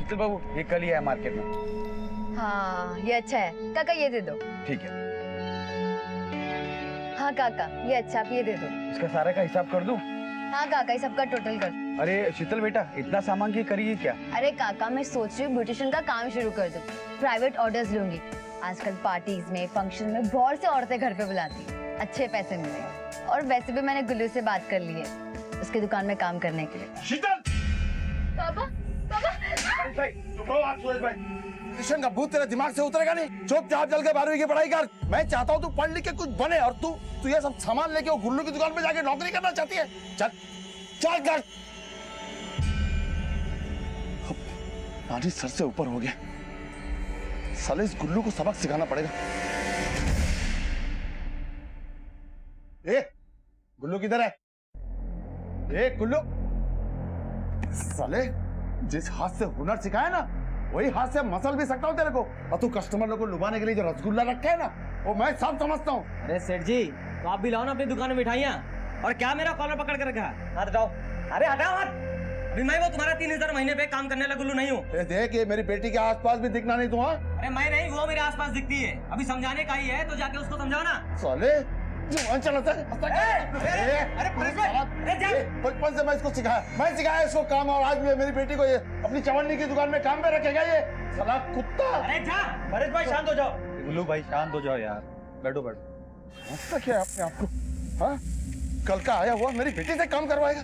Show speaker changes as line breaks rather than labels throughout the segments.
शीतल बाबू ये कल ही है मार्केट में।
हाँ ये अच्छा है काका, ये दे दो।
ठीक है,
हाँ काका ये अच्छा, आप ये दे दो।
इसका सारा का हिसाब कर दूं?
हाँ काका ये सबका टोटल कर।
अरे शीतल बेटा इतना सामान की करिए क्या?
अरे काका मैं सोच रही हूँ ब्यूटिशियन का काम शुरू कर दूँ, प्राइवेट ऑर्डर्स लूंगी। आजकल पार्टीज में फंक्शन में बहुत से औरतें घर पे बुलाती, अच्छे पैसे मिलेंगे। और वैसे भी मैंने गुल्लू से बात कर ली है उसकी दुकान में काम करने के लिए।
शीतल!
पापा पापा
भाई, सूरज भाई।
ट्यूशन का भूत तेरे दिमाग से उतरेगा नहीं। चुपचाप चल के 12वीं की पढ़ाई कर। मैं चाहता हूँ तू पढ़ लिख के कुछ बने, और तू ये सब सामान लेके वो गुल्लू की दुकान पे जाके नौकरी करना चाहती है। चल चल कर। पानी सर से ऊपर हो गया। साले इस गुल्लू को सबक सिखाना पड़ेगा। ए गुल्लू किधर है? ए गुल्लू, साले जिस हाथ से हुनर सिखाया ना वही हाथ से मसल भी सकता हूँ तेरे को। और तू कस्टमर को लुभाने के लिए जो रसगुल्ला रखा है ना वो मैं सब समझता हूँ।
अरे सेठ जी तो आप भी लाओ ना अपनी दुकान में मिठाइयाँ। और क्या मेरा कॉलर पकड़ कर रखा है? हाथ हटाओ। अरे हटाओ हाथ। अभी मैं वो तुम्हारा 3000 महीने पे काम करने वाला गुल्लू नहीं हूँ।
देख ये मेरी बेटी के आसपास भी दिखना नहीं तू। हाँ
अरे मैं नहीं, वो मेरे आसपास दिखती है। अभी समझाने का ही है तो जाके उसको समझाओ ना।
साले जुबान चलाता है।
अरे परेश भाई, अरे जा।
बचपन से मैं इसको सिखाया इसको काम, और आज भी मेरी बेटी को ये अपनी चवन्नी की दुकान में काम पे रखेगा ये साला कुत्ता।
अरे जा परेश भाई, शांत हो जाओ।
गुल्लू भाई शांत हो जाओ यार, बैठो बैठो।
समझता क्या है अपने आप को? हाँ कल का आया हुआ मेरी बेटी से काम करवाएगा।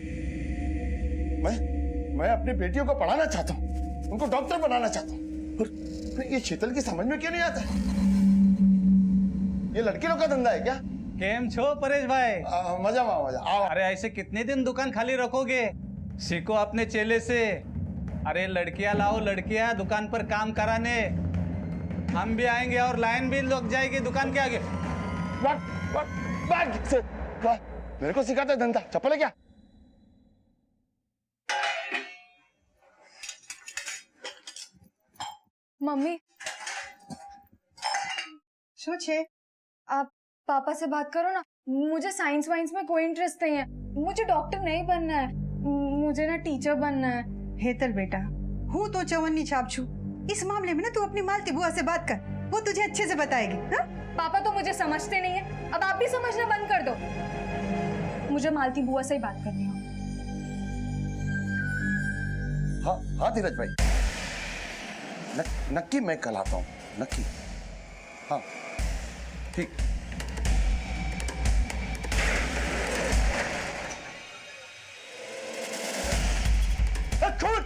मैं अपनी बेटियों को पढ़ाना चाहता हूँ, उनको डॉक्टर बनाना चाहता हूँ, और ये शीतल की समझ में क्यों नहीं आता? ये लड़की लोग का धंधा है क्या?
केम छो परेश भाई?
मजा आओ।
अरे ऐसे कितने दिन दुकान खाली रखोगे? सीखो अपने चेले से। अरे लड़कियां लाओ, लड़कियां दुकान पर काम कराने। हम भी आएंगे और लाइन भी लग जाएगी दुकान के आगे।
मेरे को सिखाता है धंधा, चप्पल है क्या?
मम्मी
શું છે?
आप पापा से बात करो ना, मुझे साइंस वाइंस में कोई इंटरेस्ट नहीं है। मुझे डॉक्टर नहीं बनना है, मुझे ना टीचर बनना है।
हेतल बेटा, हूँ तो चवन्नी छाप छू। इस मामले में ना तू अपनी मालती बुआ से बात कर, वो तुझे अच्छे से बताएगी। हाँ?
पापा तो मुझे समझते नहीं है, अब आप भी समझना बंद कर दो। मुझे मालती बुआ से ही बात करनी है।
हाँ धीरज भाई, नक्की मैं कल आता हूँ, नक्की। हाँ ठीक। खून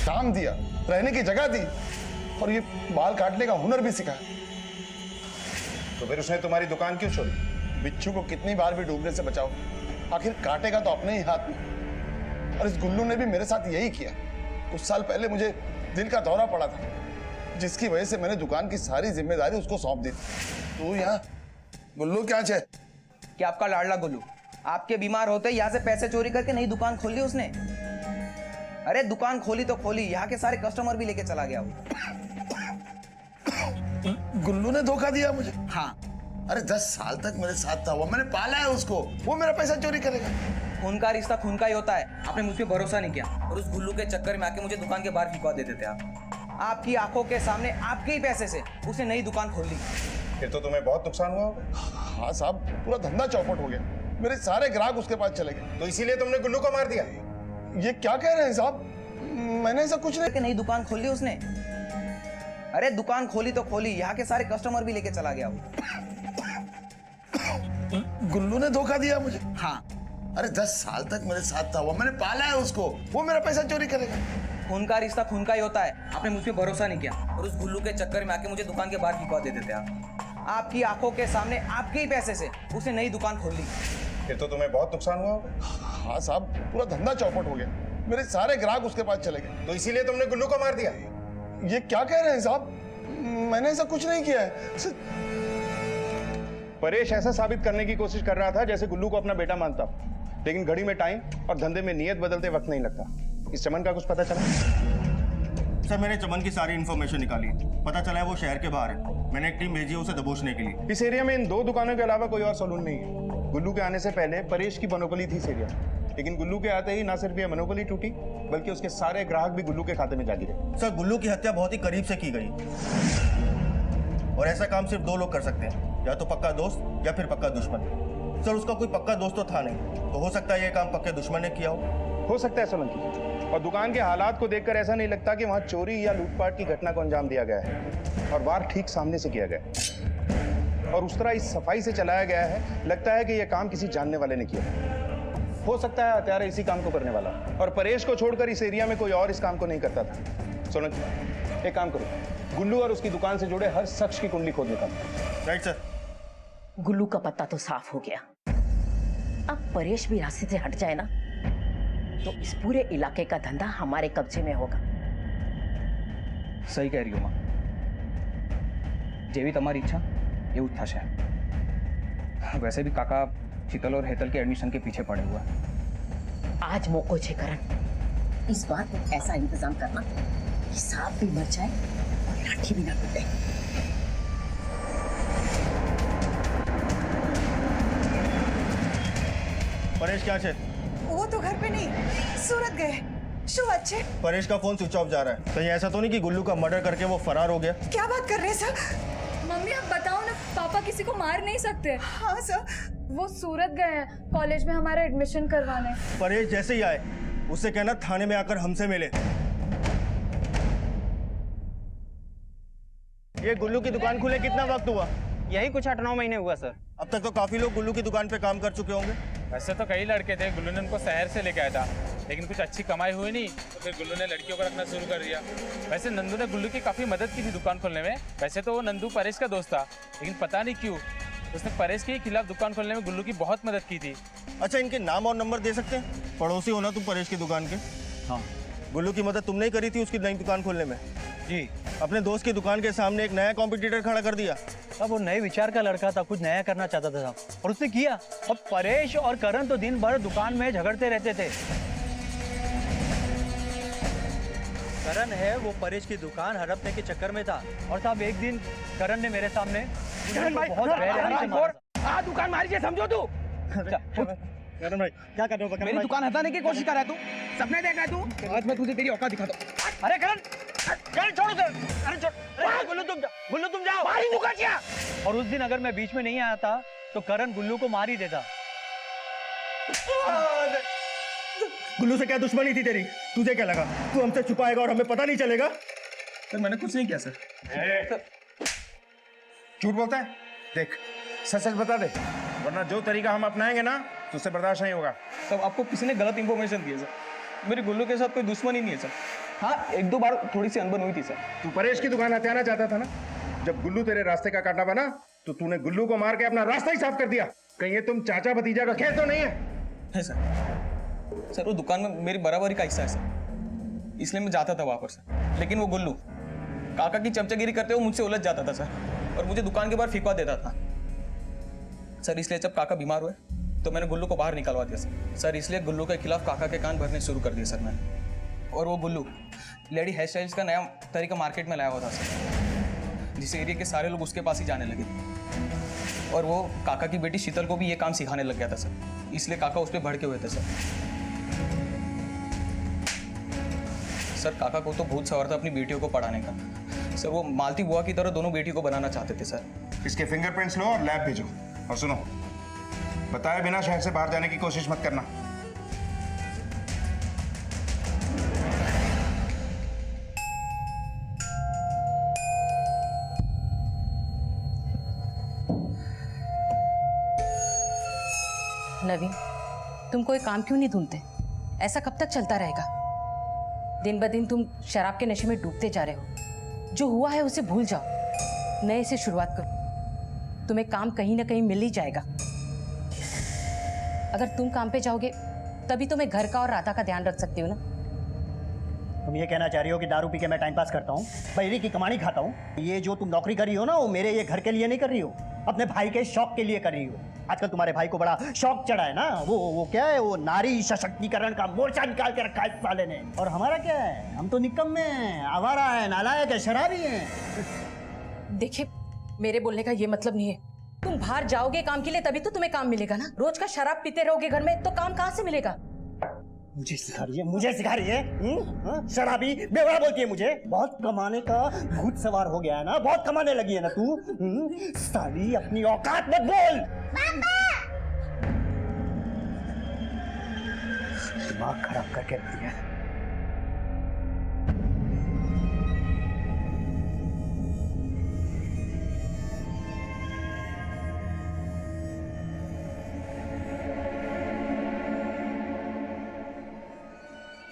काम दिया, रहने की जगह दी, और ये बाल काटने का हुनर भी सिखाया।
तो फिर उसने तुम्हारी दुकान क्यों छोड़ी?
बिच्छू को कितनी बार भी डूबने से बचाओ, आखिर काटेगा तो अपने ही हाथ में। और इस गुल्लू ने भी मेरे साथ यही किया। कुछ साल पहले मुझे दिल का दौरा पड़ा था, जिसकी वजह से मैंने दुकान की सारी जिम्मेदारी उसको सौंप दी थी। तू यहाँ गुल्लू क्या है?
कि आपका लाडला गुल्लू आपके बीमार होते यहाँ से पैसे चोरी करके नई दुकान खोल ली उसने। अरे दुकान खोली तो खोली, यहाँ के सारे कस्टमर भी लेके चला गया वो।
गुल्लू ने धोखा दिया मुझे?
हाँ।
अरे 10 साल तक मेरे साथ था वो, मैंने पाला है उसको, वो मेरा पैसा चोरी करेगा?
खून का रिश्ता खून का ही होता है। आपने मुझ पे भरोसा नहीं किया और उस गुल्लू के चक्कर में आके मुझे दुकान के बाहर फिकवा देते थे आप। आपकी आंखों के सामने आपके ही पैसे से उसने नई दुकान खोल ली।
फिर तो तुम्हें बहुत नुकसान हुआ होगा।
हाँ साहब, पूरा धंधा चौपट हो गया, मेरे सारे ग्राहक उसके पास चले गए।
तो इसीलिए तुमने गुल्लू को मार दिया?
ये क्या कह रहे हैं साहब? मैंने ऐसा कुछ नहीं।
नई दुकान खोल ली उसने। अरे दुकान खोली तो खोली, यहाँ के सारे कस्टमर भी लेके चला गया वो।
गुल्लू ने धोखा दिया मुझे?
हाँ।
अरे 10 साल तक मेरे साथ था वो, मैंने पाला है उसको, वो मेरा पैसा चोरी करेगा?
खून का रिश्ता खून का ही होता है। आपने मुझ पे भरोसा नहीं किया और उस गुल्लू के चक्कर में आके मुझे दुकान के बाहर फिकवा देते थे आप। आपकी आंखों के सामने आपके ही पैसे से उसने नई दुकान खोल ली।
फिर तो तुम्हें बहुत नुकसान हुआ होगा।
हाँ साहब, पूरा धंधा चौपट हो गया, मेरे सारे ग्राहक उसके पास चले गए।
तो इसीलिए तुमने गुल्लू को मार दिया?
ये क्या कह रहे हैं साहब? मैंने ऐसा कुछ नहीं किया है।
परेश ऐसा साबित करने की कोशिश कर रहा था जैसे गुल्लू को अपना बेटा मानता, लेकिन घड़ी में टाइम और धंधे में नियत बदलते वक्त नहीं लगता। इस चमन का कुछ पता चला?
सर मैंने चमन की सारी इन्फॉर्मेशन निकाली, पता चला है वो शहर के बाहर है। मैंने एक टीम भेजी है उसे दबोचने के लिए।
इस एरिया में इन 2 दुकानों के अलावा कोई और सलून नहीं है। गुल्लू के आने से पहले परेश की बनोपली थी इस एरिया में। लेकिन गुल्लू के आते ही ना सिर्फ ये मनोबली टूटी बल्कि उसके सारे ग्राहक भी गुल्लू के खाते में जा गिरे।
सर गुल्लू की हत्या बहुत ही करीब से की गई और ऐसा काम सिर्फ 2 लोग कर सकते हैं, या तो पक्का दोस्त या फिर पक्का दुश्मन। सर उसका कोई पक्का दोस्त तो था नहीं, तो हो सकता है ये काम पक्के दुश्मन ने किया हो
सकता है सोलंकी, और दुकान के हालात को देखकर ऐसा नहीं लगता कि वहां चोरी या लूटपाट की घटना को अंजाम दिया गया है, और वार ठीक सामने से किया गया है और उस तरह इस सफाई से चलाया गया है, लगता है कि यह काम किसी जानने वाले ने किया। हो सकता है हत्यारा इसी काम को करने वाला, और परेश को छोड़कर इस एरिया में कोई और इस काम को नहीं करता था। सोलंकी एक काम करो, गुल्लू और उसकी दुकान से जुड़े हर शख्स की कुंडली खोद निकालो।
Right sir.
गुल्लू का पत्ता तो साफ हो गया, अब परेश भी रास्ते से हट जाए ना तो इस पूरे इलाके का धंधा हमारे कब्जे में होगा।
સહી કહી રહ્યો માં, જેવી તમારી ઈચ્છા એવું જ થશે। वैसे भी काका शीतल और हेतल के एडमिशन के पीछे पड़े हुआ है।
आज मौको छे करण, इस बार तो ऐसा इंतजाम करना कि सांप भी मर जाए और लाठी भी ना टूटे।
परेश क्या है?
वो तो घर पे नहीं, सूरत गए। शो अच्छे,
परेश का फोन स्विच ऑफ जा रहा है। कहीं ऐसा तो नहीं कि गुल्लू का मर्डर करके वो फरार हो गया?
क्या बात कर रहे हैं सर?
मम्मी आप बताओ ना, पापा किसी को मार नहीं सकते।
हाँ सर,
वो सूरत गए हैं कॉलेज में हमारा एडमिशन करवाने।
परेश जैसे ही आए उससे कहना थाने में आकर हमसे मिले।
ये गुल्लू की दुकान खुले कितना वक्त हुआ?
यही कुछ 8-9 महीने हुआ सर।
अब तक तो काफी लोग गुल्लू की दुकान पे काम कर चुके होंगे।
वैसे तो कई लड़के थे, गुल्लू ने उनको शहर से लेके आया था, लेकिन कुछ अच्छी कमाई हुई नहीं तो फिर गुल्लू ने लड़कियों को रखना शुरू कर दिया। वैसे नंदू ने गुल्लू की काफ़ी मदद की थी दुकान खोलने में। वैसे तो वो नंदू परेश का दोस्त था, लेकिन पता नहीं क्यों उसने परेश के खिलाफ दुकान खोलने में गुल्लू की बहुत मदद की थी।
अच्छा इनके नाम और नंबर दे सकते हैं? पड़ोसी हो ना तुम परेश की दुकान के।
हाँ।
गुल्लू की मदद तुमने ही करी थी उसकी नई दुकान खोलने में?
जी।
अपने दोस्त की दुकान के सामने एक नया कॉम्पिटिटर खड़ा कर दिया।
अब वो नए विचार का लड़का था, कुछ नया करना चाहता था और उसने किया। अब परेश और करण तो दिन भर दुकान में झगड़ते रहते थे। करण है वो परेश की दुकान हड़पने के चक्कर में था, और साहब एक दिन करण ने मेरे सामने बहुत
दुकान मारी है, समझो तू।
करण भाई क्या कर रहे हो?
मेरी दुकान हटाने की कोशिश कर रहा है तू, सपने देख रहा है तू। आज मैं तुझे तेरी औकात दिखाता हूं। अरे करण, करण छोड़ो सर, करण छोड़। गुल्लू तुम जाओ। मारी मुका क्या?
और उस दिन अगर मैं बीच में नहीं आया था तो करण गुल्लू को मार ही देता।
गुल्लू से क्या दुश्मनी थी तेरी? तुझे क्या लगा तू हमसे छुपाएगा और हमें पता नहीं चलेगा?
सर मैंने कुछ नहीं किया सर।
झूठ बोलता है? देख सच सच बता दे, वरना जो तरीका हम अपनाएंगे ना तो उससे बर्दाश्त नहीं होगा।
तब आपको किसी ने गलत इंफॉर्मेशन दी है सर। मेरे गुल्लू के साथ कोई दुश्मनी नहीं है सर। हाँ 1-2 बार थोड़ी सी अनबन हुई थी सर।
तू परेश की दुकान हथियाना चाहता था ना? जब गुल्लू तेरे रास्ते का कांटा बना तो तूने गुल्लू को मार के अपना रास्ता ही साफ कर दिया। कहीं ये तुम चाचा भतीजा का खेल तो नहीं है
सर? सर वो दुकान में मेरी बराबरी का हिस्सा है सर, इसलिए मैं जाता था वहां पर सर। लेकिन वो गुल्लू काका की चमचागिरी करते हुए मुझसे उलझ जाता था सर, और मुझे दुकान के बाहर फिकवा देता था सर। इसलिए जब काका बीमार हुए तो मैंने गुल्लू को बाहर निकलवा दिया सर। इसलिए गुल्लू के खिलाफ काका के कान भरने शुरू कर दिए सर मैंने। और वो गुल्लू लेडी हेयर स्टाइल्स का नया तरीका मार्केट में लाया हुआ था सर, जिस एरिया के सारे लोग उसके पास ही जाने लगे। और वो काका की बेटी शीतल को भी ये काम सिखाने लग गया था सर, इसलिए काका उस पर भड़के हुए थे सर। काका को तो बहुत सवार था अपनी बेटियों को पढ़ाने का सर। वो मालती बुआ की तरह दोनों बेटियों को बनाना चाहते थे सर।
इसके फिंगरप्रिंट्स लो और लैब भेजो। और सुनो, बताए बिना शहर से बाहर जाने की कोशिश मत करना।
नवीन, तुम कोई काम क्यों नहीं ढूंढते? ऐसा कब तक चलता रहेगा? दिन ब दिन तुम शराब के नशे में डूबते जा रहे हो। जो हुआ है उसे भूल जाओ, नए से शुरुआत करो। तुम्हें काम कहीं ना कहीं मिल ही जाएगा। अगर तुम काम पे जाओगे तभी तो मैं घर का और राधा का ध्यान रख सकती हूँ ना।
तुम ये कहना चाह रही हो कि दारू पी के मैं टाइम पास करता हूँ, बहरी की कमानी खाता हूँ? ये जो तुम नौकरी कर रही हो ना, वो मेरे ये घर के लिए नहीं कर रही हो, अपने भाई के शौक के लिए कर रही हो। आजकल तुम्हारे भाई को बड़ा शौक चढ़ा है ना, वो क्या है, वो नारी सशक्तिकरण का मोर्चा निकाल के रखा है इस साले ने। और हमारा क्या है, हम तो निकम्मे हैं, आवारा है, नालायक है, शराबी हैं।
देखिए मेरे बोलने का ये मतलब नहीं है। तुम बाहर जाओगे काम के लिए तभी तो तुम्हें काम मिलेगा ना। रोज का शराब पीते रहोगे घर में तो काम कहाँ से मिलेगा?
मुझे सिखा रही है शराबी बेवड़ा बोलती है मुझे। बहुत कमाने का भूत सवार हो गया है ना, बहुत कमाने लगी है ना तू। साली अपनी औकात मत बोल। दिमाग खराब करके रख दिया।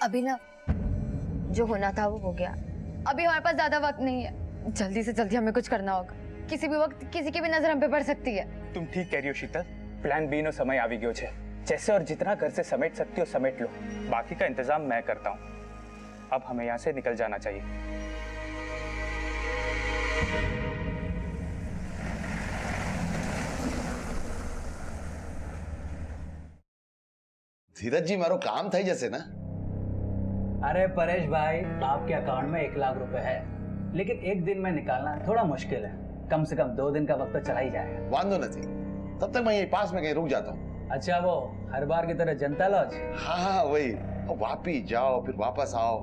अभी ना जो होना था वो हो गया। अभी हमारे पास ज्यादा वक्त नहीं है, जल्दी से जल्दी हमें कुछ करना होगा। किसी भी वक्त किसी की भी नजर हम पे पड़ सकती है।
तुम ठीक कह रही हो शीतल, प्लान बी नो समय આવી ગયો છે। जैसे और जितना घर से समेट सकती हो समेट लो, बाकी का इंतजाम मैं करता हूँ। अब हमें यहाँ से निकल जाना चाहिए।
धीरज जी मारो काम થઈ જશે ना।
अरे परेश भाई, आपके अकाउंट में 1 लाख रुपए है, लेकिन एक दिन में निकालना थोड़ा मुश्किल है। कम से कम 2 दिन का वक्त तो चला ही जाएगा।
वांदो नहीं, तब तक मैं यहीं पास में कहीं रुक जाता हूँ।
अच्छा, वो हर बार की तरह जनता लॉज?
हाँ वही। अब वापिस जाओ फिर वापस आओ,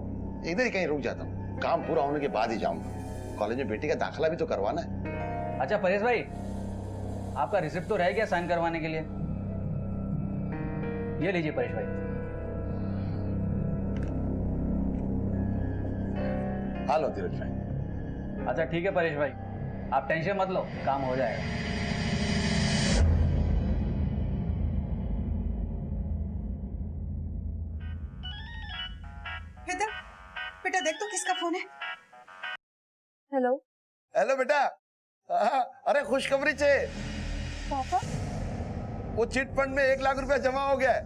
इधर ही कहीं रुक जाता हूँ। काम पूरा होने के बाद ही जाऊंगा। कॉलेज में बेटी का दाखिला भी तो करवाना है।
अच्छा परेश भाई, आपका रिसिप्ट तो रह गया साइन करवाने के लिए। ये लीजिए परेश भाई।
हालो धीरज भाई।
अच्छा ठीक है परेश भाई, आप टेंशन मत लो, काम हो जाएगा।
हेतल, बेटा देख तो किसका फोन है।
हेलो
हेलो बेटा। अरे खुशखबरी छे।
पापा,
वो चिट फंड में 1 लाख रुपया जमा हो गया है।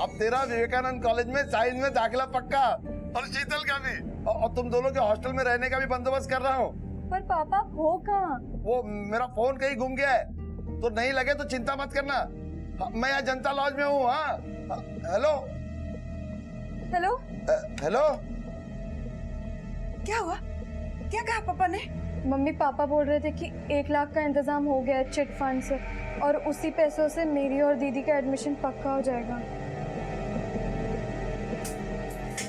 अब तेरा विवेकानंद कॉलेज में साइंस में दाखिला पक्का, और शीतल का भी, और तुम दोनों के हॉस्टल में रहने का भी बंदोबस्त कर रहा हूँ।
पर पापा हो कहाँ?
वो मेरा फोन कहीं गुम गया है, तो नहीं लगे तो चिंता मत करना। मैं यहाँ जनता लॉज में हूँ। हाँ हेलो
हेलो
हेलो।
क्या हुआ? क्या कहा पापा ने?
मम्मी पापा बोल रहे थे कि 1 लाख का इंतजाम हो गया है चिट फंड से, और उसी पैसों से मेरी और दीदी का एडमिशन पक्का हो जाएगा।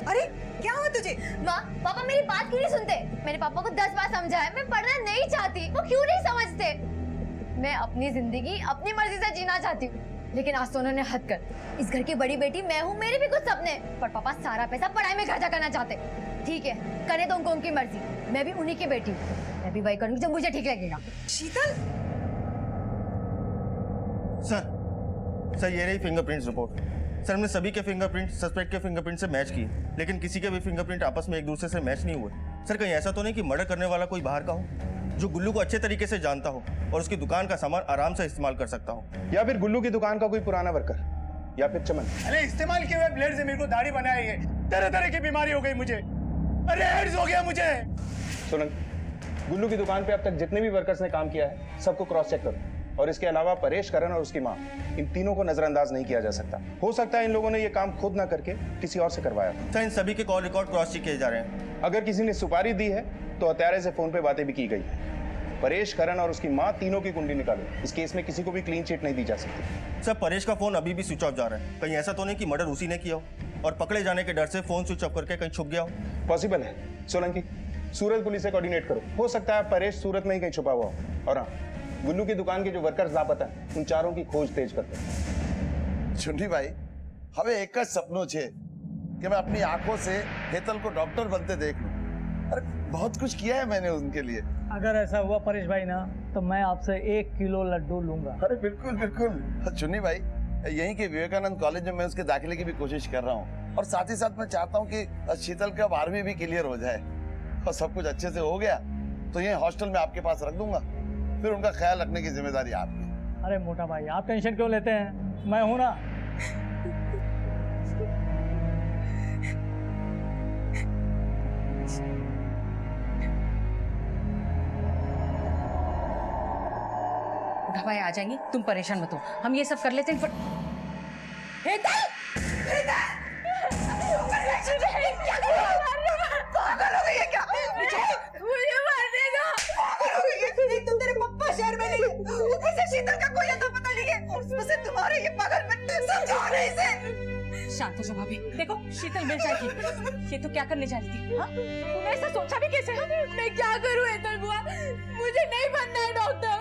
अरे क्या हुआ तुझे?
माँ, पापा मेरी बात क्यों नहीं सुनते? मैंने पापा को 10 बार समझाया, मैं पढ़ना नहीं चाहती, वो क्यों नहीं समझते? मैं अपनी जिंदगी अपनी मर्जी से जीना चाहती हूँ, लेकिन आज तो उन्होंने हद कर दी। इस घर की बड़ी बेटी मैं हूँ, मेरे भी कुछ सपने, पर पापा सारा पैसा पढ़ाई में खर्चा करना चाहते। ठीक है, करने तो उनको उनकी मर्जी, मैं भी उन्हीं की बेटी हूँ, मैं भी वही करूँगी जो मुझे ठीक लगेगा।
शीतल,
सर ये रही फिंगरप्रिंट्स रिपोर्ट। सर हमने सभी के फिंगरप्रिंट सस्पेक्ट के फिंगरप्रिंट से मैच किए, लेकिन किसी के भी फिंगरप्रिंट आपस में एक दूसरे से मैच नहीं हुए। सर कहीं ऐसा तो नहीं कि मर्डर करने वाला कोई बाहर का हो, जो गुल्लू को अच्छे तरीके से जानता हो और उसकी दुकान का सामान आराम से इस्तेमाल कर सकता हो,
या फिर गुल्लू की दुकान का कोई पुराना वर्कर, या फिर चमन।
अरे इस्तेमाल किए हुए ब्लेड से मेरे को दाढ़ी बनाई है, तरह तरह की बीमारी हो गई मुझे। अरे एड्स हो गया मुझे।
सोलंकी, गुल्लू की दुकान पे अब तक जितने भी वर्कर्स ने काम किया है सबको क्रॉस चेक करो, और इसके अलावा परेश, करण और उसकी माँ, इन तीनों को नजरअंदाज नहीं किया जा सकता। हो सकता है इन लोगों ने ये काम खुद ना करके किसी और से करवाया।
सर इन सभी के कॉल रिकॉर्ड क्रॉस चेक किए जा रहे हैं।
अगर किसी ने सुपारी दी है तो हत्यारे से फोन पे बातें भी की गई है। परेश, करण और उसकी माँ तीनों की कुंडली निकालो। इस केस में किसी को भी क्लीन चिट नहीं दी जा सकती।
सर परेश का फोन अभी भी स्विच ऑफ जा रहा है, कहीं ऐसा तो नहीं कि मर्डर उसी ने किया हो और पकड़े जाने के डर से फोन स्विच ऑफ करके कहीं छुप गया हो।
पॉसिबल है। सोलंकी, सूरत पुलिस से कोऑर्डिनेट करो, हो सकता है परेश सूरत में ही कहीं छुपा हुआ हो। और हाँ, गुल्लू की दुकान के जो वर्कर्स लापता हैं, उन चारों की खोज तेज करते हैं।
चुन्नी भाई, हमें एक જ सपनों छे कि मैं अपनी आंखों से हेतल को डॉक्टर बनते देख लूं। अरे बहुत कुछ किया है मैंने उनके लिए।
अगर ऐसा हुआ परेश भाई ना, तो मैं आपसे 1 किलो लड्डू लूंगा।
अरे बिल्कुल बिल्कुल। चुन्नी भाई, यहीं के विवेकानंद कॉलेज में मैं उसके दाखिले की भी कोशिश कर रहा हूँ, और साथ ही साथ मैं चाहता हूँ कि शीतल का 12वीं भी क्लियर हो जाए, और सब कुछ अच्छे से हो गया तो यहीं हॉस्टल में आपके पास रख दूंगा, फिर उनका ख्याल रखने की जिम्मेदारी आपकी।
अरे मोटा भाई, आप टेंशन क्यों लेते हैं, मैं हूं ना।
बूढ़ा भाई आ जाएंगे, तुम परेशान मत हो, हम ये सब कर लेते हैं।
तुम तेरे पप्पा शहर में नहीं है, ऊपर से शीतल का कोई अता पता नहीं है, ऊपर से तुम्हारे ये पागलपन, समझाओ ना इसे।
शांत हो जाओ भाभी। देखो शीतल मिल जाएगी। ये तो क्या करने जा रही थी? हाँ? तूने ऐसा सोचा भी कैसे?
मैं क्या करूं हेतल बुआ, मुझे नहीं बनना है डॉक्टर।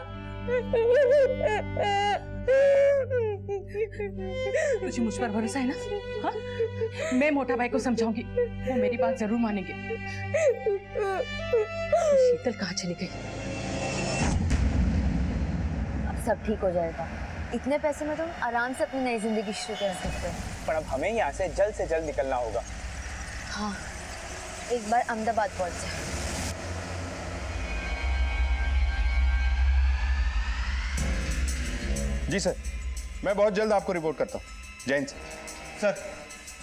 तुझे मुझ पर भरोसा है ना? हाँ? मैं मोटा भाई को समझाऊंगी, वो मेरी बात जरूर मानेंगे। शीतल कहाँ चली गई?
अब सब ठीक हो जाएगा। इतने पैसे में तुम आराम से अपनी नई जिंदगी शुरू कर सकते हो।
पर अब हमें यहाँ से जल्द निकलना होगा।
हाँ, एक बार अहमदाबाद पहुंच जाए।
जी सर, मैं बहुत जल्द आपको रिपोर्ट करता हूँ। जय हिंद सर।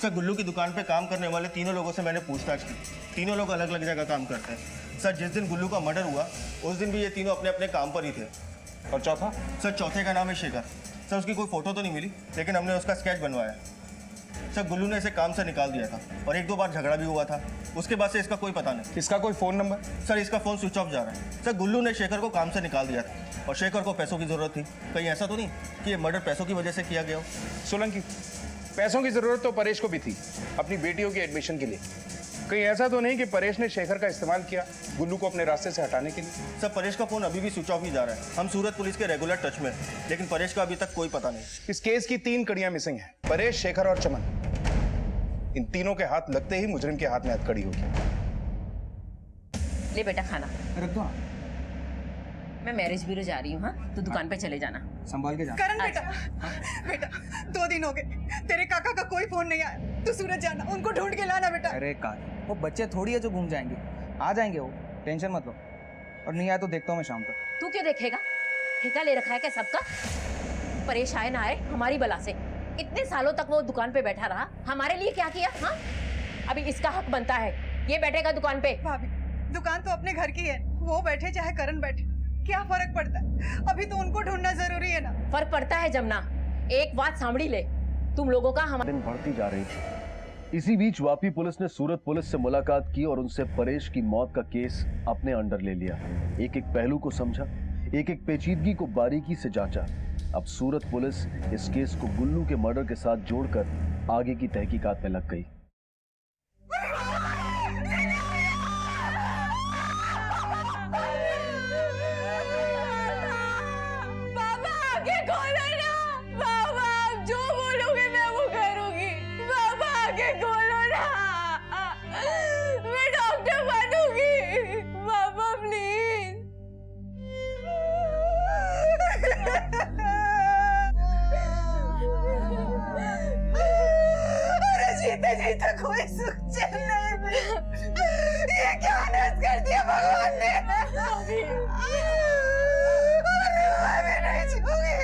सर गुल्लू की दुकान पे काम करने वाले तीनों लोगों से मैंने पूछताछ की। तीनों लोग अलग अलग जगह काम करते हैं। सर जिस दिन गुल्लू का मर्डर हुआ उस दिन भी ये तीनों अपने अपने काम पर ही थे।
और चौथा?
सर चौथे का नाम है शेखर। सर उसकी कोई फोटो तो नहीं मिली, लेकिन हमने उसका स्केच बनवाया। सर गुल्लू ने इसे काम से निकाल दिया था और 1-2 बार झगड़ा भी हुआ था। उसके बाद से इसका कोई पता नहीं।
इसका कोई फोन नंबर?
सर इसका फोन स्विच ऑफ जा रहा है। सर गुल्लू ने शेखर को काम से निकाल दिया था और शेखर को पैसों की जरूरत थी। कहीं ऐसा तो नहीं कि ये मर्डर पैसों की वजह से किया गया हो?
सोलंकी, पैसों की जरूरत तो परेश को भी थी अपनी बेटियों की एडमिशन के लिए। कहीं ऐसा तो नहीं कि परेश ने शेखर का इस्तेमाल किया गुल्लू को अपने रास्ते से हटाने के लिए?
सर परेश का फोन अभी भी स्विच ऑफ ही जा रहा है। हम सूरत पुलिस के रेगुलर टच में हैं, लेकिन परेश का अभी तक कोई पता नहीं।
इस केस की 3 कड़ियां मिसिंग हैं, परेश, शेखर और चमन। इन तीनों के हाथ लगते ही मुजरिम के हाथ में हथकड़ी होगी।
ले बेटा खाना
रख दो।
मैं मैरिज ब्यूरो जा रही हूँ। हाँ, तो दुकान पे चले जाना,
संभाल के जा।
करण बेटा, बेटा 2 दिन हो गए तेरे काका का कोई फोन नहीं आया। तू सूरत जाना, उनको ढूंढ के लाना बेटा।
अरे काका, वो बच्चे थोड़ी है जो घूम जाएंगे, आ जाएंगे वो, टेंशन मत लो। और नहीं आया तो देखता हूँ मैं शाम तक।
तू क्यों देखेगा? ठेका ले रखा है क्या सबका? परेश आए ना आए हमारी बला से। इतने सालों तक वो दुकान पे बैठा रहा, हमारे लिए क्या किया? हाँ, अभी इसका हक बनता है, ये बैठेगा दुकान पे।
भाभी दुकान तो अपने घर की है, वो बैठे चाहे करण बैठे, क्या फर्क पड़ता है? अभी तो उनको ढूंढना जरूरी है ना।
फर्क पड़ता है जमुना। एक बात सांभड़ी ले, तुम लोगों का हमारे
दिन बढ़ती जा रही थी। इसी बीच वापी पुलिस ने सूरत पुलिस से मुलाकात की और उनसे परेश की मौत का केस अपने अंडर ले लिया। एक एक पहलू को समझा, एक एक पेचीदगी को बारीकी से जांचा। अब सूरत पुलिस इस केस को गुल्लू के मर्डर के साथ जोड़कर आगे की तहकीकात में लग गई।
बाबा आगे खोलो ना, बाबा आप जो बोलोगे मैं वो करूंगी। बाबा आगे खोलो ना, मैं डॉक्टर बनूंगी। Baba please.
अरे जीते जीते कोई सुख चैन नहीं। ये क्या अनर्थ कर दिया भगवान ने? मैं नहीं छूऊंगी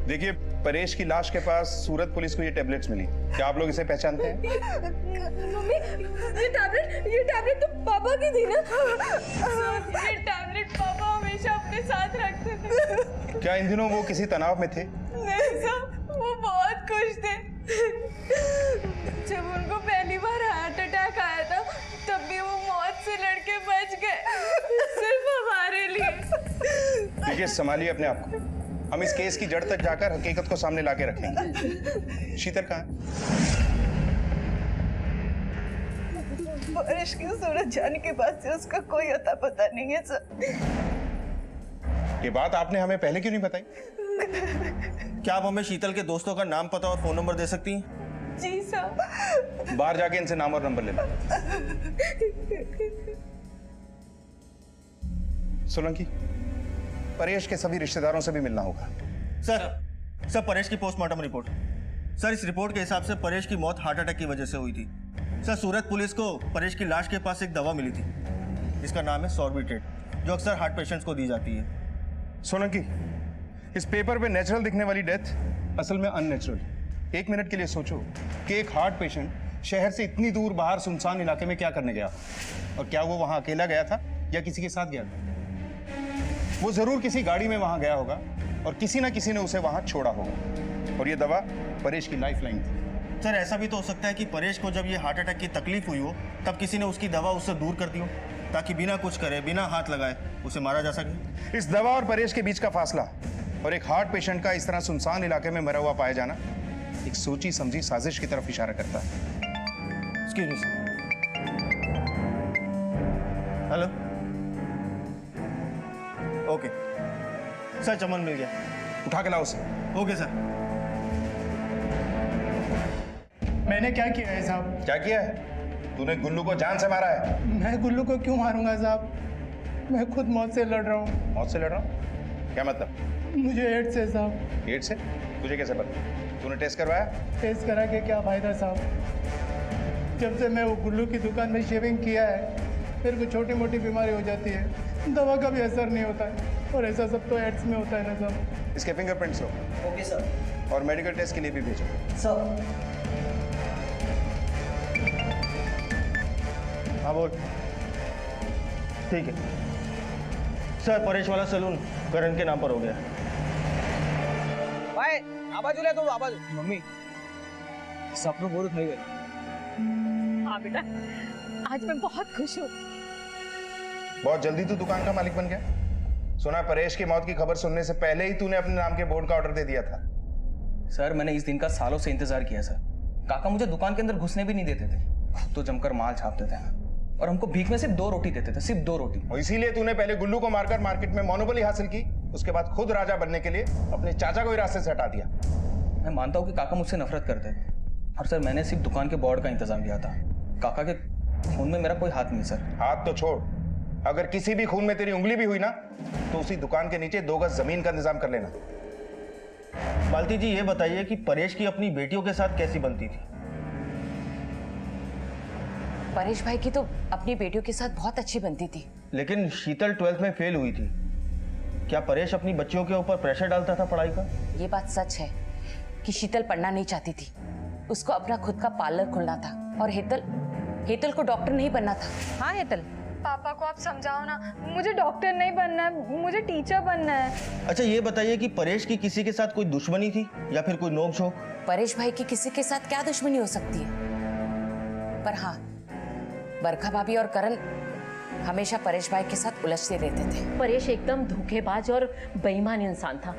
देखिए, परेश की लाश के पास सूरत पुलिस को ये टैबलेट्स मिली। क्या आप लोग इसे पहचानते हैं?
मम्मी ये टैबलेट तो पापा की थी ना? ये टैबलेट पापा हमेशा अपने साथ रखते थे।
क्या इन दिनों वो किसी तनाव में थे?
नहीं सर, वो बहुत खुश थे। जब उनको पहली बार हार्ट अटैक आया था तब भी वो मौत से लड़के बच गए, सिर्फ हमारे लिए।
देखिए, संभालिए अपने आप को। हम इस केस की जड़ तक जाकर हकीकत को सामने लाके रखेंगे। शीतल कहाँ है?
परेश की सूरत जाने के बाद से उसका कोई अता पता नहीं है सर।
ये बात आपने हमें पहले क्यों नहीं बताई?
क्या आप हमें शीतल के दोस्तों का नाम, पता और फोन नंबर दे सकती हैं?
जी सर।
बाहर जाके इनसे नाम और नंबर ले लो। सोलंकी, परेश के सभी रिश्तेदारों से भी मिलना होगा।
सर परेश की पोस्टमार्टम रिपोर्ट। सर इस रिपोर्ट के हिसाब से परेश की मौत हार्ट अटैक की वजह से हुई थी। सर सूरत पुलिस को परेश की लाश के पास एक दवा मिली थी, इसका नाम है सॉर्बिट्रेट, जो अक्सर हार्ट पेशेंट्स को दी जाती है।
सोलंकी, इस पेपर पे नेचुरल दिखने वाली डेथ असल में अननेचुरल। 1 मिनट के लिए सोचो कि एक हार्ट पेशेंट शहर से इतनी दूर बाहर सुनसान इलाके में क्या करने गया, और क्या वो वहां अकेला गया था या किसी के साथ गया था? वो जरूर किसी गाड़ी में वहां गया होगा और किसी ना किसी ने उसे वहां छोड़ा होगा। और ये दवा परेश की लाइफलाइन थी।
सर ऐसा भी तो हो सकता है कि परेश को जब ये हार्ट अटैक की तकलीफ हुई हो तब किसी ने उसकी दवा उससे दूर कर दी हो, ताकि बिना कुछ करे, बिना हाथ लगाए उसे मारा जा सके।
इस दवा और परेश के बीच का फासला और एक हार्ट पेशेंट का इस तरह सुनसान इलाके में मरा हुआ पाया जाना एक सोची समझी साजिश की तरफ इशारा करता है।
Excuse me sir. Hello, okay sir, Chaman मिल गया,
उठा के लाओ उसे।
Okay sir.
मैंने क्या किया है साहब?
क्या किया है? तूने गुल्लू को जान से मारा है।
मैं गुल्लू को क्यों मारूंगा साहब? मैं खुद मौत से लड़ रहा हूँ।
मौत से लड़ रहा हूँ? क्या मतलब?
मुझे एड्स है साहब।
एड्स से? तुझे कैसे पता? तूने टेस्ट करवाया?
टेस्ट करा के क्या फायदा साहब? जब से मैं वो गुल्लू की दुकान में शेविंग किया है मेरे को छोटी मोटी बीमारी हो जाती है, दवा का भी असर नहीं होता है, और ऐसा सब तो एड्स में होता है ना साहब।
इसके फिंगरप्रिंट्स लो।
Okay sir.
और मेडिकल टेस्ट के लिए भी भेजो।
सर।
हाँ बोल। ठीक है सर, परेश वाला सैलून करण के नाम पर हो गया।
भाई आवाज ले तो आवाज। मम्मी सपनों बहुत खाई गए।
हाँ बेटा, आज मैं बहुत खुश हूँ।
बहुत जल्दी तू दुकान का मालिक बन गया। सुना परेश की मौत की खबर सुनने से पहले ही तूने अपने नाम के बोर्ड का ऑर्डर दे दिया था।
सर मैंने इस दिन का सालों से इंतजार किया सर। काका मुझे दुकान के अंदर घुसने भी नहीं देते थे, खुद तो जमकर माल छापते थे और हमको भीख में सिर्फ 2 रोटी देते थे, सिर्फ 2 रोटी।
और इसीलिए तूने पहले गुल्लू को मारकर मार्केट में मोनोपोली हासिल की, उसके बाद खुद राजा बनने के लिए अपने चाचा को ही रास्ते से हटा दिया।
मैं मानता हूँ कि काका मुझसे नफरत करते थे, और सर मैंने सिर्फ दुकान के बोर्ड का इंतजाम किया था। काका के खून में मेरा कोई हाथ नहीं सर।
हाथ तो छोड़, अगर किसी भी खून में तेरी उंगली भी हुई ना तो उसी दुकान के नीचे 2 गज जमीन का इंतजाम कर लेना।
मालती जी ये बताइए कि परेश की अपनी बेटियों के साथ कैसी बनती थी?
परेश भाई की तो अपनी बेटियों के साथ बहुत अच्छी बनती थी।
लेकिन शीतल 12th में फेल हुई थी, क्या परेश अपनी बच्चियों के ऊपर प्रेशर डालता था पढ़ाई का?
ये बात सच है कि शीतल पढ़ना नहीं चाहती थी, उसको अपना खुद का पार्लर खोलना था, और हेतल को डॉक्टर नहीं बनना था। हाँ हेतल,
पापा को आप समझाओ ना, मुझे डॉक्टर नहीं बनना है, मुझे टीचर बनना है।
अच्छा ये बताइए कि परेश की किसी के साथ कोई दुश्मनी थी या फिर कोई नोक-झोंक?
परेश भाई की किसी के साथ क्या दुश्मनी हो सकती है? पर हाँ, बरखा भाभी और करण हमेशा परेश भाई के साथ उलझते रहते थे।
परेश एकदम धोखेबाज और बेईमान इंसान था।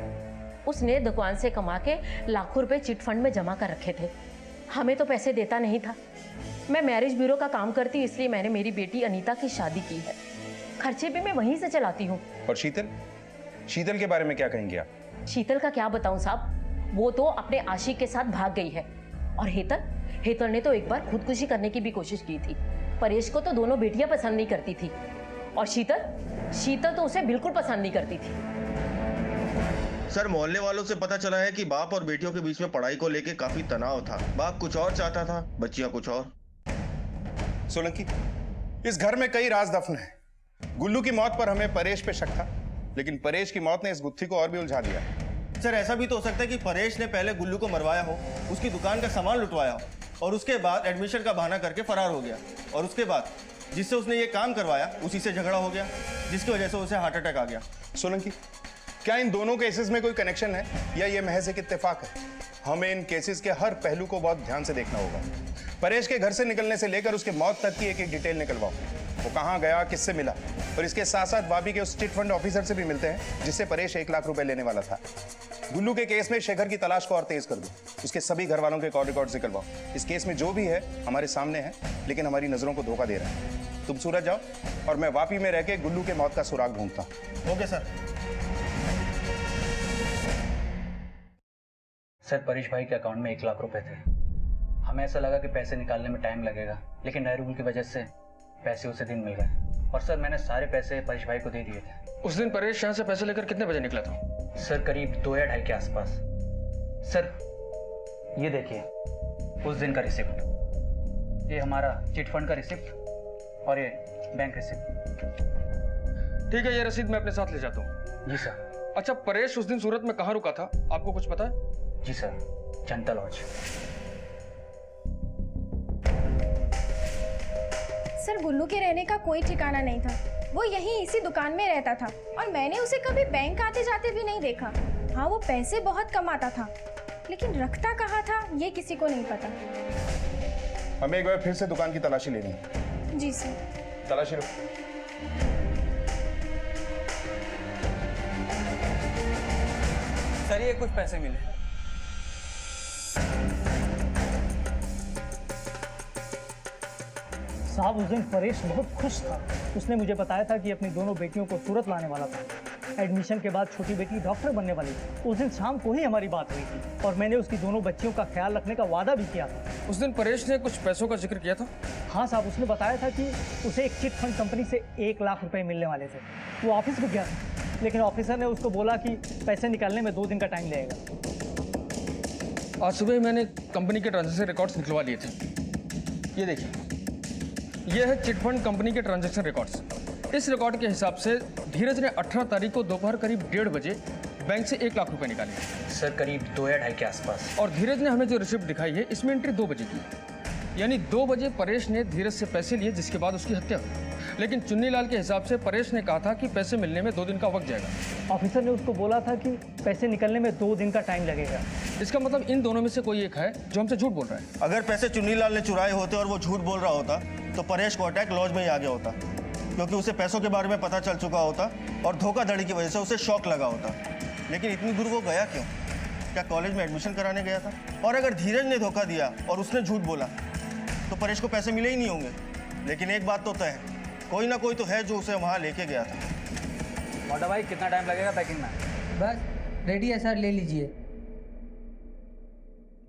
उसने दुकान से कमा के लाखों रुपए चिट फंड में जमा कर रखे थे, हमें तो पैसे देता नहीं था। मैं मैरिज ब्यूरो का काम करती हूँ, इसलिए मैंने मेरी बेटी अनीता की शादी की है, खर्चे भी मैं वहीं से चलाती हूँ।
और शीतल के बारे में क्या कहेंगे आप?
शीतल का क्या बताऊँ साहब, वो तो अपने आशिक के साथ भाग गई है। और हेतल ने तो एक बार खुदकुशी करने की भी कोशिश की थी। परेश को तो दोनों बेटियां पसंद नहीं करती थी, और शीतल तो उसे बिल्कुल पसंद नहीं करती थी।
सर मोहल्ले वालों से पता चला है कि बाप और बेटियों के बीच में पढ़ाई को लेकर काफी तनाव था। बाप कुछ और चाहता था, बच्चियां कुछ और।
सोलंकी, इस घर में कई राज दफन है। गुल्लू की मौत पर हमें परेश पे शक था, लेकिन परेश की मौत ने इस गुत्थी को और भी उलझा दिया।
सर ऐसा भी तो हो सकता है कि परेश ने पहले गुल्लू को मरवाया हो, उसकी दुकान का सामान लुटवाया हो, और उसके बाद एडमिशन का बहाना करके फरार हो गया, और उसके बाद जिससे उसने ये काम करवाया उसी से झगड़ा हो गया, जिसकी वजह से उसे हार्ट अटैक आ गया।
सोलंकी, क्या इन दोनों केसेस में कोई कनेक्शन है या ये महज एक इत्तेफाक है? हमें इन केसेस के हर पहलू को बहुत ध्यान से देखना होगा। परेश के घर से निकलने से लेकर उसके मौत तक की एक एक डिटेल निकलवाओ। वो कहाँ गया, किससे मिला, और इसके साथ साथ भाभी के उस चिट फंड ऑफिसर से भी मिलते हैं जिससे परेश 1 लाख रुपए लेने वाला था। गुल्लू के केस में शेखर की तलाश को और तेज कर दो, उसके सभी घर वालों के कॉल रिकॉर्ड निकलवाओ। इस केस में जो भी है हमारे सामने है, लेकिन हमारी नजरों को धोखा दे रहा है। तुम सूरत जाओ और मैं वापी में रह के गुल्लू के मौत का सुराग ढूंढता हूँ।
Okay sir.
सर परेश भाई के अकाउंट में 1 लाख रुपए थे। हमें ऐसा लगा कि पैसे निकालने में टाइम लगेगा, लेकिन नए रूल की वजह से पैसे उसे दिन मिल गए, और सर मैंने सारे पैसे परेश भाई को दे दिए थे।
उस दिन परेश यहाँ से पैसे लेकर कितने बजे निकला था?
सर करीब 2 या 2:30 के आसपास। सर ये देखिए उस दिन का रिसिप्ट, ये हमारा चिट फंड का रिसिप्ट, और ये बैंक रिसिप्ट।
ठीक है, ये रसीद मैं अपने साथ ले जाता हूँ।
जी सर।
अच्छा, परेश उस दिन सूरत में कहाँ रुका था, आपको कुछ पता है?
जी सर, जनता लॉज।
सर गुल्लू के रहने का कोई ठिकाना नहीं था, वो यहीं इसी दुकान में रहता था और मैंने उसे कभी बैंक आते जाते भी नहीं देखा। हाँ, वो पैसे बहुत कमाता था, लेकिन रखता कहाँ था ये किसी को नहीं पता।
हमें एक बार फिर से दुकान की तलाशी लेनी है।
जी सर।
तलाशी लो।
सर ये कुछ पैसे मिले।
साहब, उस दिन परेश बहुत खुश था। उसने मुझे बताया था कि अपनी दोनों बेटियों को सूरत लाने वाला था। एडमिशन के बाद छोटी बेटी डॉक्टर बनने वाली थी। उस दिन शाम को ही हमारी बात हुई थी और मैंने उसकी दोनों बच्चियों का ख्याल रखने का वादा भी किया था।
उस दिन परेश ने कुछ पैसों का जिक्र किया था।
हाँ साहब, उसने बताया था कि उसे एक चिट फंड कंपनी से 1 लाख रुपए मिलने वाले थे। वो ऑफिस में गया था, लेकिन ऑफिसर ने उसको बोला कि पैसे निकालने में 2 दिन का टाइम लगेगा।
आज सुबह मैंने कंपनी के ट्रांजैक्शन रिकॉर्ड्स निकलवा लिए थे। ये देखिए, ये है चिट फंड कंपनी के ट्रांजैक्शन रिकॉर्ड्स। इस रिकॉर्ड के हिसाब से धीरज ने 18 तारीख को दोपहर करीब 1:30 बजे बैंक से 1 लाख रुपए निकाले।
सर करीब 2 या 2:30 के आसपास।
और धीरज ने हमें जो रिसिप्ट दिखाई है इसमें एंट्री 2 बजे की, यानी 2 बजे परेश ने धीरज से पैसे लिए, जिसके बाद उसकी हत्या हुई। लेकिन चुन्नीलाल के हिसाब से परेश ने कहा था कि पैसे मिलने में 2 दिन का वक्त जाएगा।
ऑफिसर ने उसको बोला था कि पैसे निकलने में 2 दिन का टाइम लगेगा।
इसका मतलब इन दोनों में से कोई एक है जो हमसे झूठ बोल रहा है।
अगर पैसे चुन्नीलाल ने चुराए होते और वो झूठ बोल रहा होता तो परेश को अटैक लॉज में ही आ गया होता, क्योंकि उसे पैसों के बारे में पता चल चुका होता और धोखाधड़ी की वजह से उसे शौक लगा होता। लेकिन इतनी दूर वो गया क्यों? क्या कॉलेज में एडमिशन कराने गया था? और अगर धीरज ने धोखा दिया और उसने झूठ बोला तो परेश को पैसे मिले ही नहीं होंगे। लेकिन एक बात तो तय है, कोई ना कोई तो है जो उसे वहाँ लेके गया था।
मोटा भाई, कितना टाइम लगेगा पैकिंग में?
बस रेडी है सर, ले लीजिए।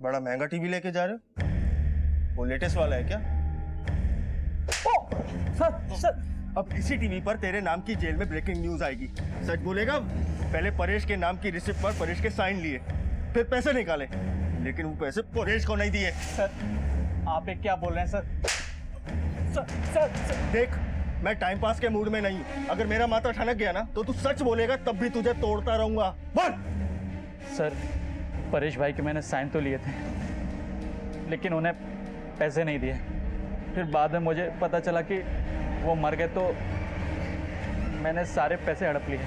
बड़ा महंगा टीवी लेके जा रहे हो? वो लेटेस्ट वाला है क्या?
सर,
अब इसी टीवी पर तेरे नाम की जेल में ब्रेकिंग न्यूज आएगी। सच बोलेगा? पहले परेश के नाम की रिसिप्ट पर परेश के साइन लिए, फिर पैसे निकाले, लेकिन वो पैसे परेश को नहीं दिए।
सर, आप क्या बोल रहे हैं सर? सर,
देख, मैं टाइम पास के मूड में नहीं हूँ। अगर मेरा माथा ठनक गया ना तो तू सच बोलेगा, तब भी तुझे तोड़ता रहूंगा। बोल।
सर, परेश भाई के मैंने साइन तो लिए थे, लेकिन उन्हें पैसे नहीं दिए। फिर बाद में मुझे पता चला कि वो मर गए, तो मैंने सारे पैसे हड़प लिए।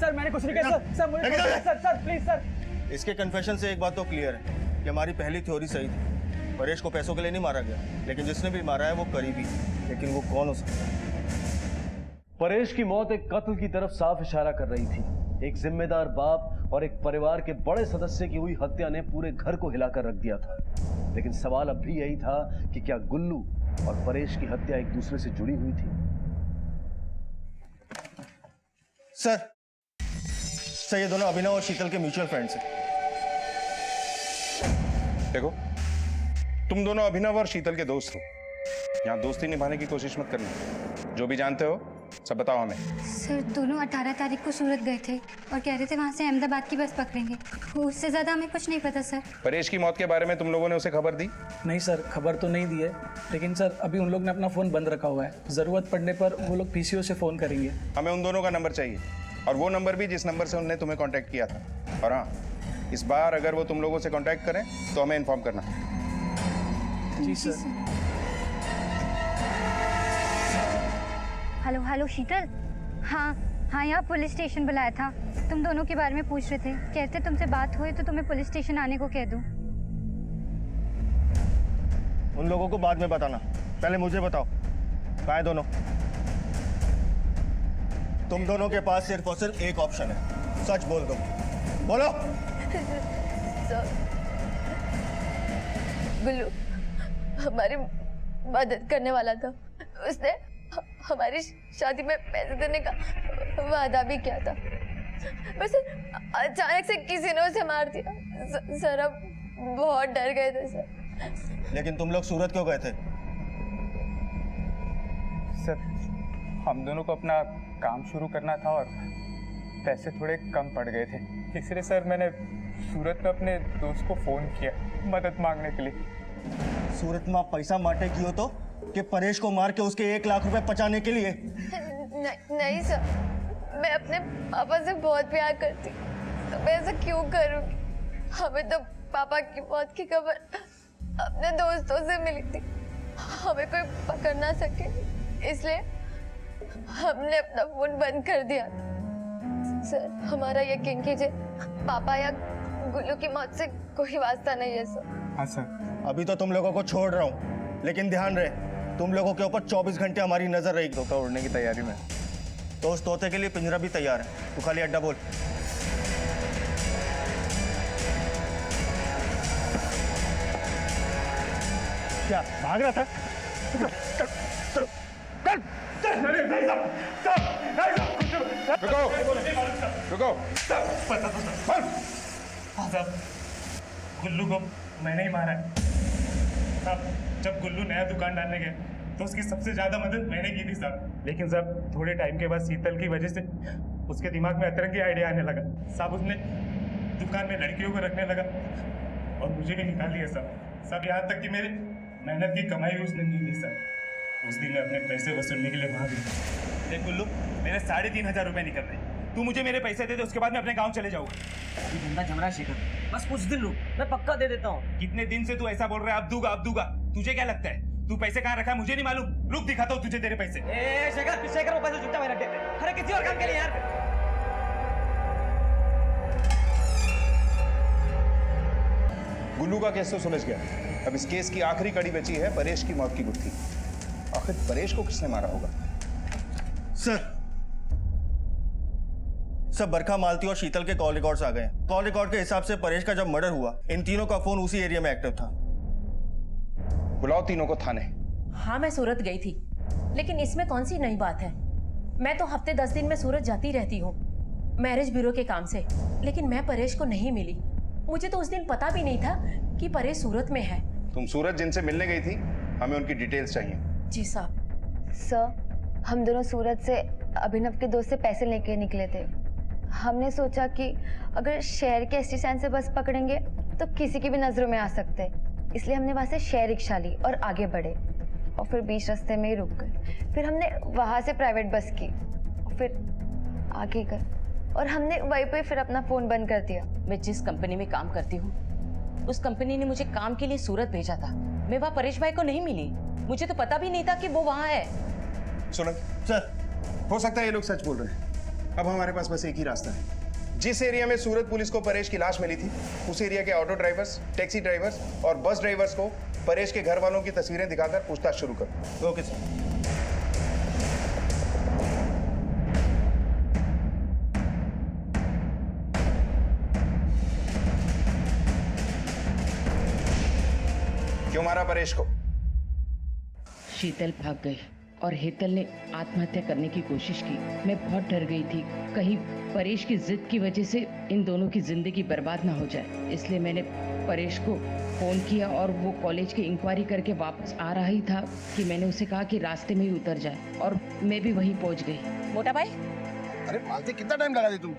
सर, मैंने कुछ नहीं किया। सर, मुझे सर प्लीज सर।
इसके कन्फेशन से एक बात तो क्लियर है कि हमारी पहली थ्योरी सही थी। परेश को पैसों के लिए नहीं मारा गया, लेकिन जिसने भी मारा है वो करीबी। लेकिन वो कौन हो सकता है?
परेश की मौत एक कत्ल की तरफ साफ इशारा कर रही थी। एक जिम्मेदार बाप और एक परिवार के बड़े सदस्य की हुई हत्या ने पूरे घर को हिलाकर रख दिया था। लेकिन सवाल अब भी यही था कि क्या गुल्लू और परेश की हत्या एक दूसरे से जुड़ी हुई थी?
सर, ये दोनों अभिनव और शीतल के म्यूचुअल फ्रेंड्स हैं।
देखो, तुम दोनों अभिनव और शीतल के दोस्त हो। यहाँ दोस्ती निभाने की कोशिश मत करना। जो भी जानते हो सब बताओ हमें।
सर, दोनों 18 तारीख को सूरत गए थे और कह रहे थे वहाँ से अहमदाबाद की बस पकड़ेंगे। उससे ज़्यादा हमें कुछ नहीं पता सर।
परेश की मौत के बारे में तुम लोगों ने उसे खबर दी?
नहीं सर, खबर तो नहीं दी है, लेकिन सर अभी उन लोग ने अपना फ़ोन बंद रखा हुआ है। ज़रूरत पड़ने पर वो लोग पीसीओ से फ़ोन करेंगे।
हमें उन दोनों का नंबर चाहिए, और वो नंबर भी जिस नंबर से उन्होंने तुम्हें कांटेक्ट किया था। और हाँ, इस बार अगर वो तुम लोगों से कांटेक्ट करें तो हमें इन्फॉर्म करना।
जी सर।
हेलो शीतल। हाँ, यहाँ पुलिस स्टेशन बुलाया था। तुम दोनों के बारे में पूछ रहे थे। कहते तुमसे बात हुई तो तुम्हें पुलिस स्टेशन आने को कह दूं।
उन लोगों को बाद में बताना, पहले मुझे बताओ, कहाँ है दोनों? तुम दोनों के पास सिर्फ और सिर्फ एक ऑप्शन है, सच बोल दो। बोलो।
गुल्लू हमारी मदद करने वाला था। उसने हमारी शादी में पैसे देने का वादा भी किया था। वैसे अचानक से किसी ने उसे मार दिया। सर, अब बहुत डर गए थे सर।
लेकिन तुम लोग सूरत क्यों गए थे?
सर, हम दोनों को अपना काम शुरू करना था और पैसे थोड़े कम पड़ गए थे, इसलिए सर मैंने सूरत में अपने दोस्त को फ़ोन किया मदद मांगने के लिए।
सूरत में पैसा माटे की हो तो कि परेश को मार के उसके 1 लाख रुपए बचाने के लिए?
नहीं सर, मैं अपने पापा से बहुत प्यार करती, तो मैं ऐसा क्यों करूँगी? हमें तो पापा की मौत की खबर अपने दोस्तों से मिली थी। हमें कोई पकड़ ना सके, इसलिए हमने अपना फोन बंद कर दिया। सर हमारा यकीन कीजिए, पापा या गुल्लू की मौत से कोई वास्ता नहीं है सर।
हाँ सर।
अभी तो तुम लोगों को छोड़ रहा हूँ, लेकिन ध्यान रहे तुम लोगों के ऊपर 24 घंटे हमारी नजर रहेगी।
तोता उड़ने की तैयारी में।
तो उस तोते के लिए पिंजरा भी तैयार है, तू खाली अड्डा बोल।
क्या भाग रहा था?
रुको रुको।
साहब गुल्लू को मैंने ही मारा है साहब। जब गुल्लू नया दुकान डालने गए तो उसकी सबसे ज्यादा मदद मैंने की थी साहब। लेकिन साहब थोड़े टाइम के बाद शीतल की वजह से उसके दिमाग में अतरंगी आइडिया आने लगा साहब। उसने दुकान में लड़कियों को रखने लगा और मुझे भी निकाल दिया साहब। यहाँ तक कि मेरे मेहनत की कमाई भी उसने नहीं दी साहब। उस दिन मैं अपने पैसे वसूलने के लिए वहाँ गया।
देख गुल्लू, मेरे 3,500 रुपए निकल रहे। तू मुझे मेरे पैसे दे दे, उसके बाद मैं अपने गांव चले जाऊंगा।
ये धंधा जम रहा है शेखर, बस कुछ दिन रुक, मैं पक्का दे देता हूँ।
कितने दिन से तू ऐसा बोल रहा है, अब दूंगा। तुझे क्या लगता है तू पैसे कहाँ रखा है मुझे नहीं मालूम। रुक दिखाता हूँ तुझे तेरे पैसे।
ए शेखर वो पैसे चुपचाप रख देते, अरे किसी और काम के लिए यार।
गुल्लू का केस तो सुलझ गया, अब इस केस की आखिरी कड़ी बची है परेश की मौत की गुत्थी। आखिर परेश को किसने मारा होगा?
सर बरखा, मालती और शीतल के कॉल रिकॉर्ड्स आ गए। कॉल रिकॉर्ड के हिसाब से परेश का जब मर्डर हुआ इन तीनों का फोन उसी एरिया में एक्टिव था।
बुलाओ तीनों को थाने।
हाँ मैं सूरत गई थी, लेकिन इसमें कौन सी नई बात है। मैं तो हफ्ते 10 दिन में सूरत जाती रहती हूँ मैरिज ब्यूरो के काम से, लेकिन मैं परेश को नहीं मिली। मुझे तो उस दिन पता भी नहीं था कि परेश सूरत में है।
तुम सूरत जिनसे मिलने गई थी, हमें उनकी डिटेल्स चाहिए।
जी साहब।
सर हम दोनों सूरत से अभिनव के दोस्त से पैसे लेके निकले थे। हमने सोचा कि अगर शहर के एसटी स्टैंड से बस पकड़ेंगे तो किसी की भी नजरों में आ सकते हैं, इसलिए हमने वहां से शेयर रिक्शा ली और आगे बढ़े और फिर बीच रास्ते में ही रुक गए। फिर हमने वहां से प्राइवेट बस की और फिर आगे गए और हमने वहीं पे फिर अपना फोन बंद कर दिया।
मैं जिस कंपनी में काम करती हूँ उस कंपनी ने मुझे काम के लिए सूरत भेजा था। मैं वहाँ परेश भाई को नहीं मिली, मुझे तो पता भी नहीं था कि वो वहाँ है।
सुनो सर, हो सकता है ये लोग सच बोल रहे हैं। अब हमारे पास बस एक ही रास्ता है। जिस एरिया में सूरत पुलिस को परेश की लाश मिली थी, उस एरिया के ऑटो ड्राइवर्स, टैक्सी ड्राइवर्स और बस ड्राइवर्स को परेश के घर वालों की तस्वीरें दिखाकर पूछताछ शुरू करो।
Okay sir.
क्यों मारा परेश को?
शीतल भाग गई और हेतल ने आत्महत्या करने की कोशिश की। मैं बहुत डर गई थी कहीं परेश की जिद की वजह से इन दोनों की जिंदगी बर्बाद ना हो जाए, इसलिए मैंने परेश को फोन किया और वो कॉलेज की इंक्वायरी करके वापस आ रहा ही था कि मैंने उसे कहा कि रास्ते में ही उतर जाए और मैं भी वहीं पहुंच गई।
मोटा भाई, अरे मालती कितना टाइम लगा दी तुम?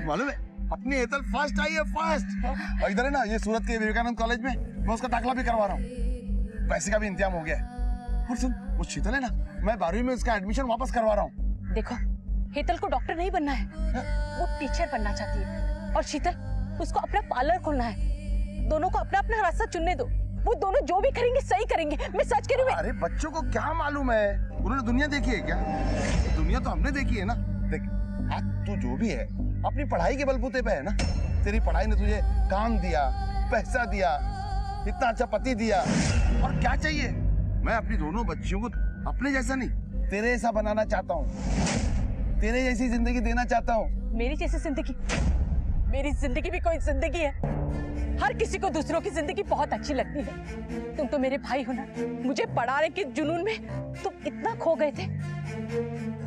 मालूम है अपनी हेतल फास्ट आई है, फास्ट। और इधर है ना ये सूरत के विवेकानंद कॉलेज में मैं उसका दाखिला भी करवा रहा हूँ, पैसे का भी इंतजाम हो गया है। और सुन वो शीतल है ना, मैं 12वीं में उसका एडमिशन वापस करवा रहा हूँ।
देखो हेतल को डॉक्टर नहीं बनना है, वो टीचर बनना चाहती है और शीतल उसको अपना पार्लर खोलना है। दोनों को अपना अपना रास्ता चुनने दो, वो दोनों जो भी करेंगे सही करेंगे, मैं सच कह रही हूँ।
अरे बच्चों को क्या मालूम है, उन्होंने दुनिया देखी है क्या? दुनिया तो हमने देखी है ना। देख आज तू जो भी है अपनी पढ़ाई के बलबूते पे है ना। तेरी पढ़ाई ने तुझे काम दिया, पैसा दिया, इतना अच्छा पति दिया, और क्या चाहिए? मैं अपनी दोनों बच्चियों को अपने जैसा नहीं तेरे जैसा बनाना चाहता हूँ, तेरे जैसी जिंदगी देना चाहता हूँ।
मेरी जैसी जिंदगी? मेरी जिंदगी भी कोई जिंदगी है? हर किसी को दूसरों की जिंदगी बहुत अच्छी लगती है। तुम तो मेरे भाई हो ना, मुझे पढ़ाने के जुनून में तुम इतना खो गए थे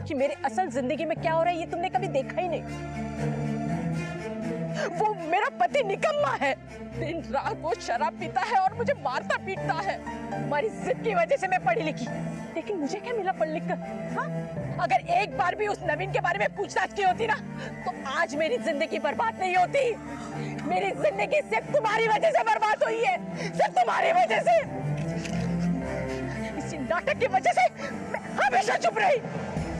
कि मेरे असल जिंदगी में क्या हो रहा है ये तुमने कभी देखा ही नहीं। वो मेरा पति निकम्मा है, दिन रात वो शराब पीता है और मुझे मारता पीटता है। हमारी जिद की वजह से मैं पढ़ी लिखी, लेकिन मुझे क्या मिला पढ़ लिख कर? हाँ? अगर एक बार भी उस नवीन के बारे में पूछताछ की होती ना तो आज मेरी जिंदगी बर्बाद नहीं होती। मेरी जिंदगी सिर्फ तुम्हारी वजह से बर्बाद हुई है, सिर्फ तुम्हारी वजह से। इसी नाटक की वजह से मैं हमेशा चुप रही,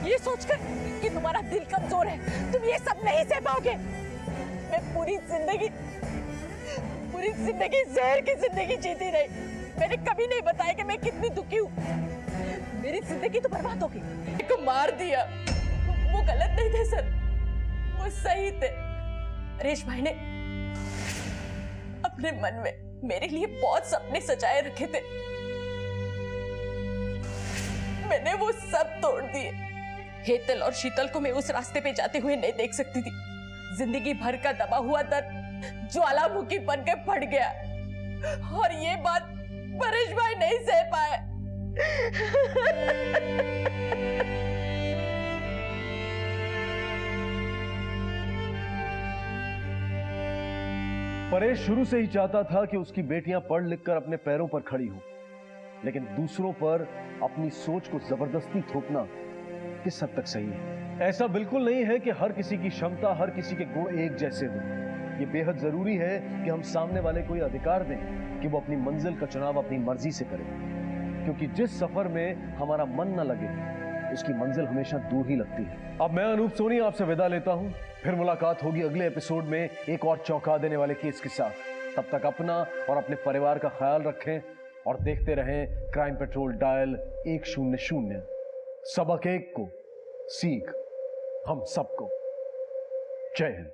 ये सोचकर कि तुम्हारा दिल कमजोर है, तुम ये सब नहीं सह पाओगे। मैं पूरी जिंदगी जहर की जिंदगी जीती रही। मैंने कभी नहीं बताया कि मैं कितनी दुखी हूँ।
मेरी जिंदगी तो बर्बाद हो गई। को मार दिया, वो गलत नहीं थे सर, वो सही थे। परेश भाई ने अपने मन में मेरे लिए बहुत सपने सजाए रखे थे, मैंने वो सब तोड़ दिए। हेतल और शीतल को मैं उस रास्ते पे जाते हुए नहीं देख सकती थी। जिंदगी भर का दबा हुआ दर्द ज्वालामुखी बन के फट गया, और ये बात परेश भाई नहीं सह पाए।
परेश शुरू से ही चाहता था कि उसकी बेटियां पढ़ लिख कर अपने पैरों पर खड़ी हों, लेकिन दूसरों पर अपनी सोच को जबरदस्ती थोपना किस हद तक सही है? ऐसा बिल्कुल नहीं है कि हर किसी की क्षमता, हर किसी के गुण एक जैसे हों। ये बेहद जरूरी है कि हम सामने वाले को ये अधिकार दें कि वो अपनी मंजिल का चुनाव अपनी मर्जी से करे, क्योंकि जिस सफर में हमारा मन न लगे उसकी मंजिल हमेशा दूर ही लगती है। अब मैं अनूप सोनी आपसे विदा लेता हूं, फिर मुलाकात होगी अगले एपिसोड में एक और चौंका देने वाले केस के साथ। तब तक अपना और अपने परिवार का ख्याल रखें और देखते रहें क्राइम पेट्रोल डायल 100। सबक एक को सीख हम सबको। जय हिंद।